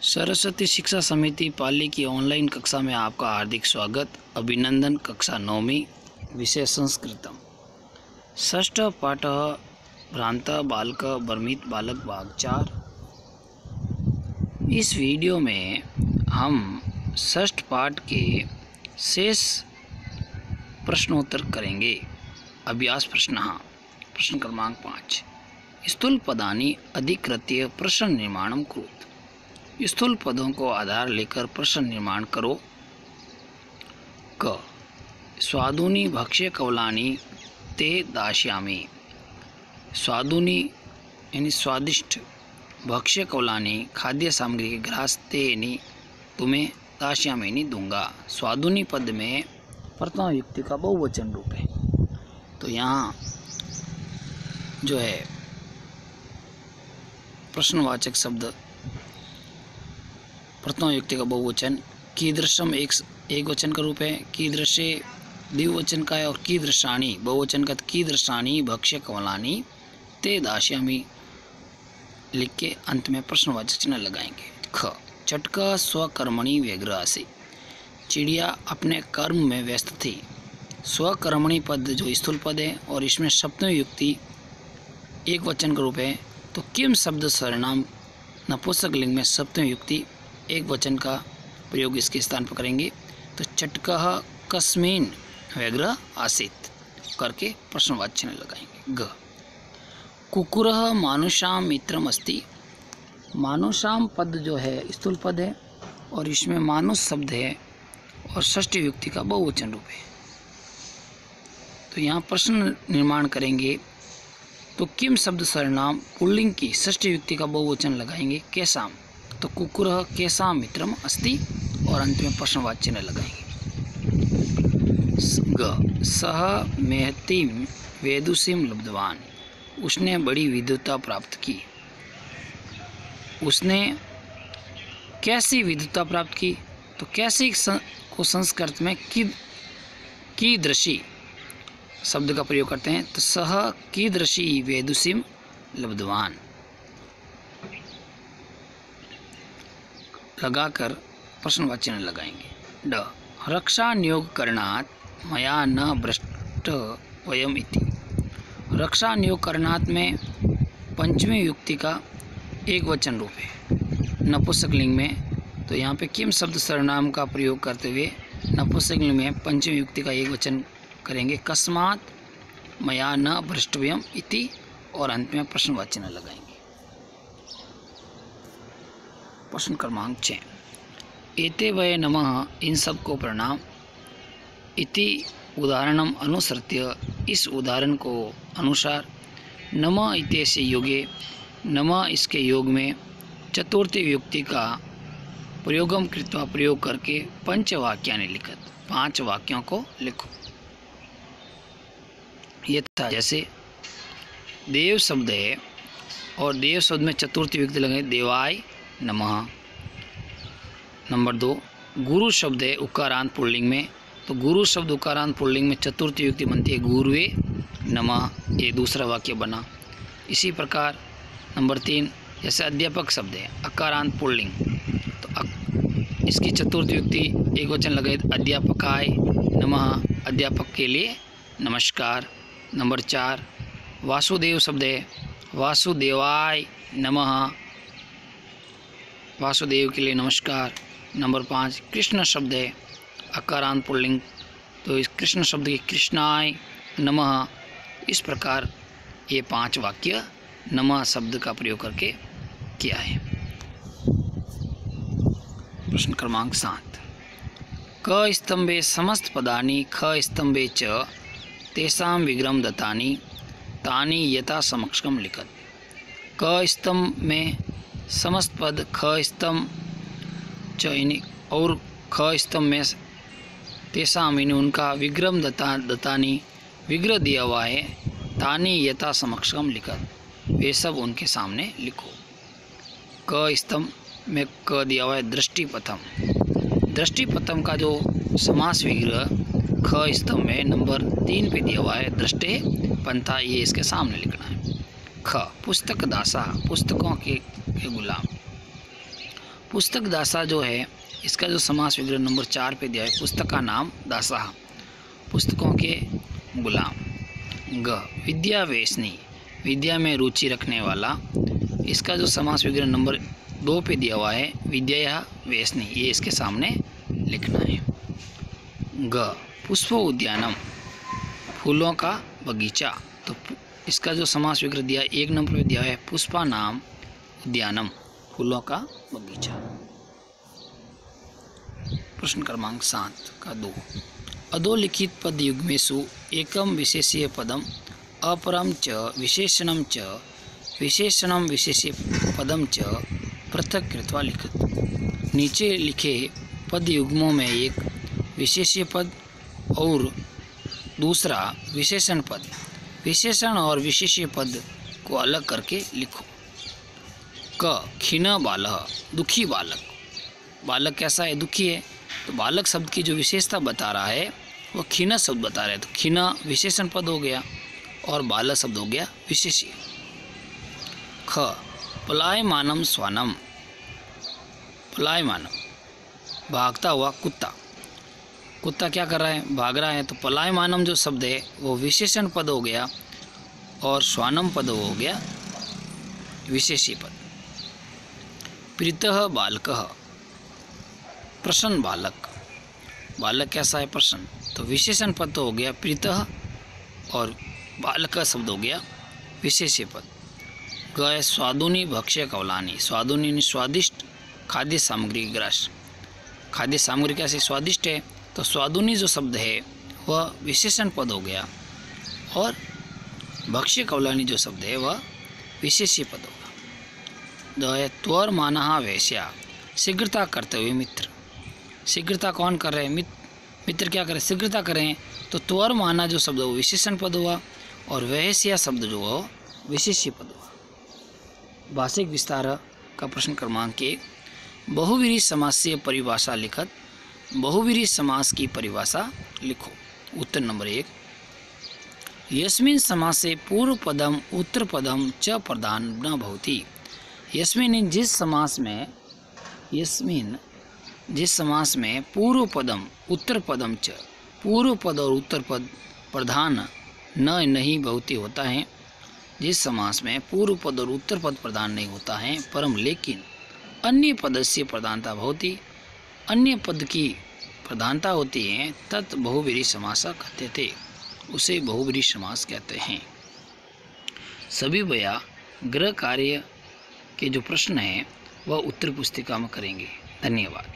सरस्वती शिक्षा समिति पाली की ऑनलाइन कक्षा में आपका हार्दिक स्वागत। अभिनंदन। कक्षा 9वीं, विषय संस्कृतम। षष्ठ पाठ भ्रांत बालक भ्रमित बालक भाग 4। इस वीडियो में हम षष्ठ पाठ के शेष प्रश्नोत्तर करेंगे। अभ्यास प्रश्न। प्रश्न क्रमांक 5। स्थूल पदानि अधिकृत्य प्रश्न निर्माणम कुरुत। स्थूल पदों को आधार लेकर प्रश्न निर्माण करो। क स्वादुनि भक्ष्य कवलानि ते दास्यामि। स्वादुनि यानी स्वादिष्ट, भक्ष्य कवलानि खाद्य सामग्री के ग्रास, ते यानी तुम्हें, दास्यामि यानी दूंगा। स्वादुनि पद में प्रथमा युक्ति का बहुवचन रूप है, तो यहाँ जो है प्रश्नवाचक शब्द प्रथमा युक्ति का बहुवचन कीदृशम एक वचन का रूप है, कीदृशे द्विवचन का है, और कीदृशानि बहुवचन का। कीदृशानि भक्ष्य कवलानि ते दास्यामि लिख के अंत में प्रश्नवाचक चिन्ह लगाएंगे। ख चटका स्वकर्मणि व्यग्र आसी। चिड़िया अपने कर्म में व्यस्त थी। स्वकर्मणि पद जो स्थूल पद है और इसमें सप्तमी युक्ति एक वचन का रूप है, तो किम शब्द सर्वनाम नपुंसक लिंग में सप्तमी युक्ति एक वचन का प्रयोग इसके स्थान पर करेंगे। तो चटकः कस्मिन् व्यग्र आसीत् करके प्रश्नवाचक चिन्ह लगाएंगे। ग कुकुरः मानुषां मित्रम् अस्ति। मानुषां पद जो है स्थूल पद है और इसमें मानुष शब्द है और षष्ठी युक्ति का बहुवचन रूप है, तो यहाँ प्रश्न निर्माण करेंगे। तो किम शब्द सर्वनाम पुल्लिंग की षष्ठी युक्ति का बहुवचन लगाएंगे। केसाम, तो कुकुरः केसाम मित्रम अस्ति और अंत में प्रश्नवाचक चिन्ह लगाएंगे। ग सह मेहतीम वेदुषीम लब्धवान। उसने बड़ी विद्वता प्राप्त की। उसने कैसी विद्वता प्राप्त की, तो कैसी को संस्कृत में कीदृशी शब्द का प्रयोग करते हैं, तो सह कीदृशी वेदुषीम लब्धवान लगाकर प्रश्नवाचक चिन्ह लगाएंगे। ड रक्षा नियोग करणात् मया न भ्रष्ट वयम इति। रक्षा नियोग करणात् में पंचमी युक्ति का एक वचन रूप है नपुंसक लिंग में, तो यहाँ पे किम शब्द सर्वनाम का प्रयोग करते हुए नपुंसक लिंग में पंचमी युक्ति का एक वचन करेंगे। कस्मात् मया न भ्रष्टव्यम इति और अंत में प्रश्नवाचक चिन्ह लगाएंगे। प्रश्न क्रमांक 6। एते वै नमः, इन सब को प्रणाम। इति उदाहरणम अनुसृत्य, इस उदाहरण को अनुसार। नमः इत्यस्य योगे, नमः इसके योग में चतुर्थी युक्ति का प्रयोगम कृत्वा प्रयोग करके पंचवाक्यानि लिखत, 5 वाक्यों को लिखो। यथा जैसे देव शब्द है और देव शब्द में चतुर्थी युक्ति लगे, देवाय नमः। नंबर 2 गुरु शब्द है उकारांत पुल्लिंग में, तो गुरु शब्द उकारांत पुल्लिंग में चतुर्थी युक्ति बनती है गुरुवे नमः, ये दूसरा वाक्य बना। इसी प्रकार नंबर 3 जैसे अध्यापक शब्द है अकारांत पुल्लिंग, तो इसकी चतुर्थी युक्ति एक वचन लगे, अध्यापकाय नमः, अध्यापक के लिए नमस्कार। नंबर 4 वासुदेव शब्द है वासुदेवाय नमः, वासुदेव के लिए नमस्कार। नंबर 5 कृष्ण शब्द है अकारांत पुल्लिंग, तो इस कृष्ण शब्द के कृष्णाय नमः। इस प्रकार ये 5 वाक्य नमः शब्द का प्रयोग करके किया है। प्रश्न क्रमांक 7। क स्तंभे समस्त पदानि ख स्तंभे च तेषां विग्रहं दत्तानि तानि यथा समक्षम लिखत। क स्तंभ में समस्त पद ख स्तंभ च यानी और ख स्तंभ में तेषां यानी उनका विग्रह दत्तानि विग्रह दिया हुआ है, तानि यथा समक्षम लिखत, वे सब उनके सामने लिखो। क स्तंभ में क दिया हुआ है दृष्टिपथम। दृष्टिपथम का जो समास विग्रह ख स्तंभ में नंबर 3 पे दिया हुआ है दृष्टे पंथा, ये इसके सामने लिखना है। ख पुस्तक दासा, पुस्तकों के गुलाम। पुस्तक दासा जो है इसका जो समास विग्रह नंबर 4 पे दिया है, पुस्तक का नाम दासा, पुस्तकों के गुलाम। ग विद्या वेशनी, विद्या में रुचि रखने वाला, इसका जो समास विग्रह नंबर 2 पे दिया हुआ है, विद्या वेशनी, ये इसके सामने लिखना है। ग पुष्प उद्यानम, फूलों का बगीचा, तो इसका जो समास विग्रह दिया 1 नंबर पे दिया है, पुष्पा नाम उद्यानम, फूलों का बगीचा। प्रश्न क्रमांक 7 का 2, अधोलिखित पद युग्मेषु एकम विशेष्य पदम अपरम च विशेषणम च विशेषणम विशेष्य पदम च पृथक कृत्वा लिखत। नीचे लिखे पद युग्मों में एक विशेष्य पद और दूसरा विशेषण पद, विशेषण और विशेष्य पद को अलग करके लिखो। क खीन बालः, दुखी बालक, बालक कैसा है, दुखी है, तो बालक शब्द की जो विशेषता बता रहा है वो खीन शब्द बता रहा है, तो खीन विशेषण पद हो गया और बालक शब्द हो गया विशेष्य। ख पलायमानम स्वानम, पलायमानम भागता हुआ कुत्ता, कुत्ता क्या कर रहा है, भाग रहा है, तो पलायमानम जो शब्द है वो विशेषण पद हो गया और स्वानम पद हो गया विशेष्य पद। प्रीतः बालकः, प्रसन्न बालक, बालक कैसा है, प्रसन्न, तो विशेषण पद तो हो गया प्रीतः और बालक का शब्द हो गया विशेष्य पद। ग स्वादुनी भक्ष्य कवलानी, स्वादुनी स्वादिष्ट खाद्य सामग्री ग्रास, खाद्य सामग्री कैसे स्वादिष्ट है, तो स्वादुनी जो शब्द है वह विशेषण पद हो गया और भक्ष्य कवलानी जो शब्द है वह विशेष्य पद होगा। त्वर मानहा वैश्या, शीघ्रता करते हुए मित्र, शीघ्रता कौन कर रहे हैं, मित्र क्या करें, शीघ्रता करें, तो त्वर माना जो शब्द वो विशेषण पद हुआ और वैश्या शब्द जो हो विशेष्य पद हुआ। भाषिक विस्तार का प्रश्न क्रमांक 1, बहुव्रीहि समास से परिभाषा लिखत, बहुव्रीहि समास की परिभाषा लिखो। उत्तर नंबर 1, यस्मिन् समासे पूर्व पदम उत्तर पदम च प्रधान न भवति। यस्मिन् जिस समास में, यस्मिन् जिस समास में पूर्व पदम उत्तर पदम च, पूर्व पद और उत्तर पद प्रधान न नहीं भवति होता है, जिस समास में पूर्व पद और उत्तर पद प्रधान नहीं होता है, परम लेकिन अन्य पदस्य प्रधानता भवति, अन्य पद की प्रधानता होती है, तत् बहुव्रीहि समास कहते थे, उसे बहुव्रीहि समास कहते हैं। सभी भैया गृह कार्य के जो प्रश्न हैं वह उत्तर पुस्तिका में करेंगे। धन्यवाद।